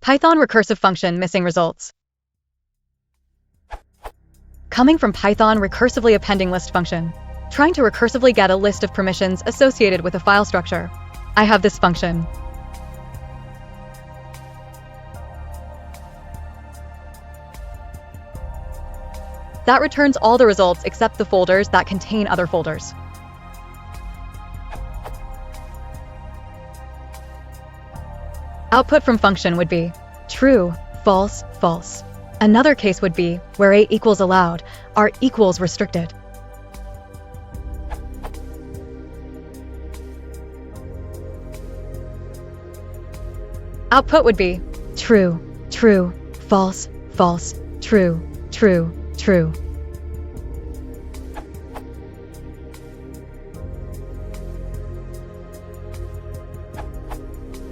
Python recursive function missing results. Coming from Python recursively appending list function. Trying to recursively get a list of permissions associated with a file structure. I have this function. That returns all the results except the folders that contain other folders. Output from function would be true, false, false. Another case would be where A equals allowed, R equals restricted. Output would be true, true, false, false, true, true, true.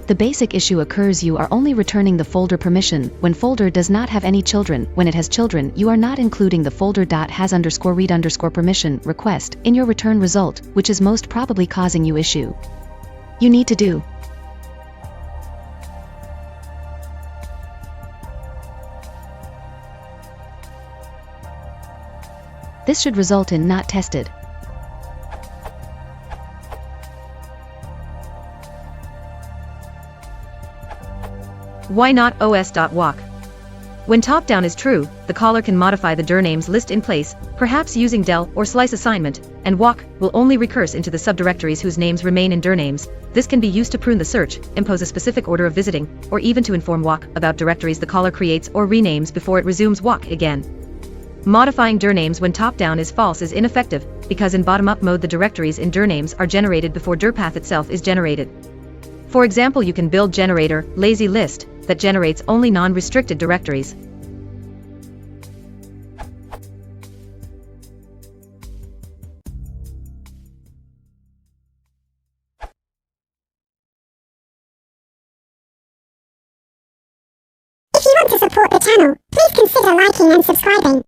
The basic issue occurs you are only returning the folder permission when folder does not have any children. When it has children, you are not including the folder .has_read_permission request in your return result, which is most probably causing you issue. You need to do. This should result in not tested. Why not os.walk? When top-down is true, the caller can modify the dir names list in place, perhaps using del or slice assignment, and walk will only recurse into the subdirectories whose names remain in dir names. This can be used to prune the search, impose a specific order of visiting, or even to inform walk about directories the caller creates or renames before it resumes walk again. Modifying dir names when top-down is false is ineffective, because in bottom-up mode the directories in dir names are generated before dir path itself is generated. For example, you can build generator lazy list that generates only non-restricted directories. If you want to support the channel, please consider liking and subscribing.